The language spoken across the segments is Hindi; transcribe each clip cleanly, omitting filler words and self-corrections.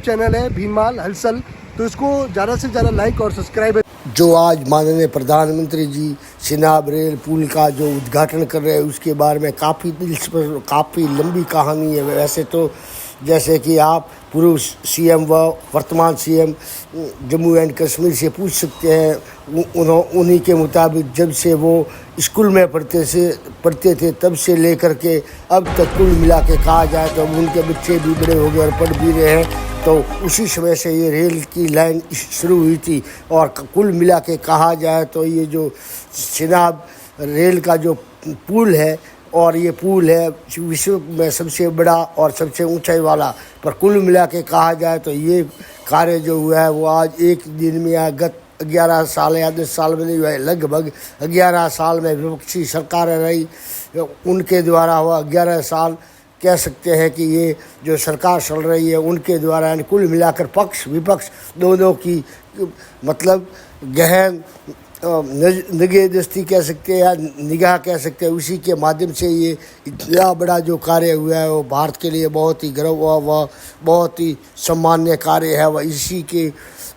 चैनल है भीमाल हलचल, तो इसको ज़्यादा से ज़्यादा लाइक और सब्सक्राइब। जो आज माननीय प्रधानमंत्री जी सिनाब रेल पुल का जो उद्घाटन कर रहे हैं उसके बारे में काफ़ी लंबी कहानी है। वैसे तो जैसे कि आप पूर्व सीएम व वर्तमान सीएम जम्मू एंड कश्मीर से पूछ सकते हैं, उन्हीं के मुताबिक जब से वो स्कूल में पढ़ते थे तब से लेकर के अब तक कुल मिला के कहा जाए तो अब उनके बच्चे भी बड़े हो गए और पढ़ भी रहे हैं। तो उसी समय से ये रेल की लाइन शुरू हुई थी और कुल मिला के कहा जाए तो ये जो सिनाब रेल का जो पुल है और ये पुल है विश्व में सबसे बड़ा और सबसे ऊंचाई वाला, पर कुल मिला के कहा जाए तो ये कार्य जो हुआ है वो आज एक दिन में या गत 11 साल या 10 साल में नहीं हुआ है, लगभग 11 साल में विपक्षी सरकारें रही उनके द्वारा हुआ। 11 साल कह सकते हैं कि ये जो सरकार चल रही है उनके द्वारा, कुल मिलाकर पक्ष विपक्ष दोनों की मतलब गहन निगहदस्ती कह सकते हैं या निगाह कह सकते हैं, उसी के माध्यम से ये इतना बड़ा जो कार्य हुआ है वो भारत के लिए बहुत ही गर्व व बहुत ही सम्मान्य कार्य है। वह इसी के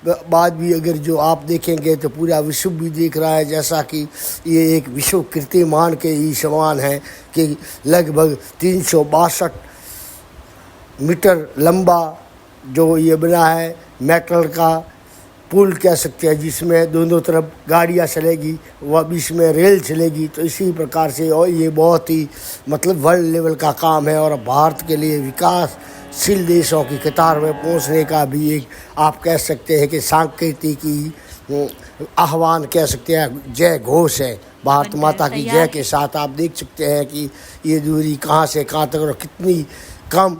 बाद भी अगर जो आप देखेंगे तो पूरा विश्व भी देख रहा है, जैसा कि ये एक विश्व कीर्तिमान के ही समान है कि लगभग 362 मीटर लंबा जो ये बना है मेटल का पुल कह सकते हैं, जिसमें दोनों तरफ गाड़ियाँ चलेगी व बीच में रेल चलेगी। तो इसी प्रकार से और ये बहुत ही मतलब वर्ल्ड लेवल का काम है और भारत के लिए विकासशील देशों की कतार में पहुंचने का भी एक आप कह सकते हैं कि सांकेतिकी आह्वान कह सकते हैं, जय घोष है। भारत माता की जय के साथ आप देख सकते हैं कि ये दूरी कहाँ से कहाँ तक और कितनी कम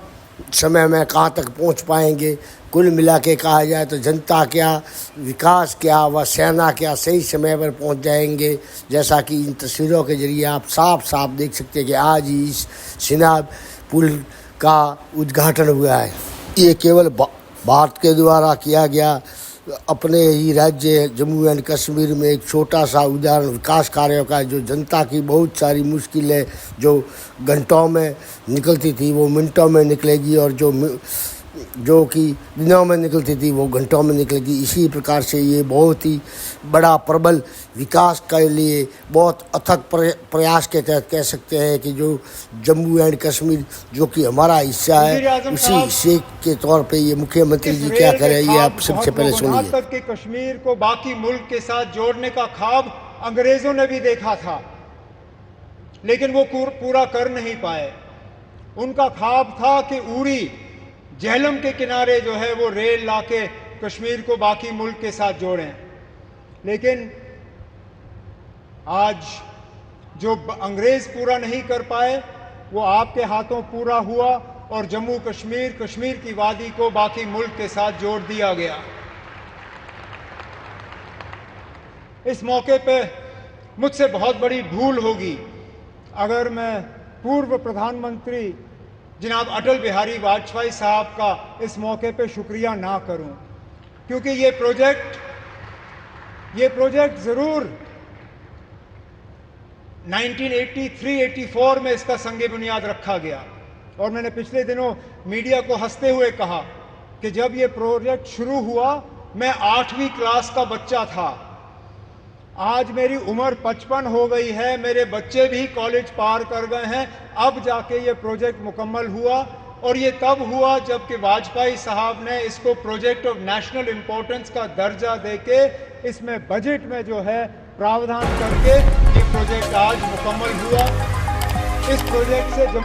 समय में कहाँ तक पहुँच पाएंगे। कुल मिला के कहा जाए तो जनता क्या, विकास क्या व सेना क्या सही समय पर पहुंच जाएंगे। जैसा कि इन तस्वीरों के जरिए आप साफ साफ देख सकते हैं कि आज ही इस सिनाब पुल का उद्घाटन हुआ है। ये केवल भारत के द्वारा किया गया अपने ही राज्य जम्मू एंड कश्मीर में एक छोटा सा उदाहरण विकास कार्यों का, जो जनता की बहुत सारी मुश्किलें जो घंटों में निकलती थी वो मिनटों में निकलेगी और जो कि दिनों में निकलती थी वो घंटों में निकलेगी। इसी प्रकार से ये बहुत ही बड़ा प्रबल विकास के लिए बहुत अथक प्रयास के तहत कह सकते हैं कि जो जम्मू एंड कश्मीर जो कि हमारा हिस्सा है उसी हिस्से के तौर पे ये मुख्यमंत्री जी क्या करें ये आप सबसे पहले सुनिए। तक के कश्मीर को बाकी मुल्क के साथ जोड़ने का ख्वाब अंग्रेजों ने भी देखा था, लेकिन वो पूरा कर नहीं पाए। उनका ख्वाब था कि उड़ी झेलम के किनारे जो है वो रेल लाके कश्मीर को बाकी मुल्क के साथ जोड़ें, लेकिन आज जो अंग्रेज पूरा नहीं कर पाए वो आपके हाथों पूरा हुआ और जम्मू कश्मीर की वादी को बाकी मुल्क के साथ जोड़ दिया गया। इस मौके पे मुझसे बहुत बड़ी भूल होगी अगर मैं पूर्व प्रधानमंत्री जनाब अटल बिहारी वाजपेयी साहब का इस मौके पे शुक्रिया ना करूं, क्योंकि ये प्रोजेक्ट ज़रूर 1983-84 में इसका संगे बुनियाद रखा गया और मैंने पिछले दिनों मीडिया को हंसते हुए कहा कि जब ये प्रोजेक्ट शुरू हुआ मैं 8वीं क्लास का बच्चा था। आज मेरी उम्र 55 हो गई है, मेरे बच्चे भी कॉलेज पार कर गए हैं, अब जाके ये प्रोजेक्ट मुकम्मल हुआ और ये तब हुआ जबकि वाजपेयी साहब ने इसको प्रोजेक्ट ऑफ नेशनल इम्पोर्टेंस का दर्जा देके इसमें बजट में जो है प्रावधान करके ये प्रोजेक्ट आज मुकम्मल हुआ। इस प्रोजेक्ट से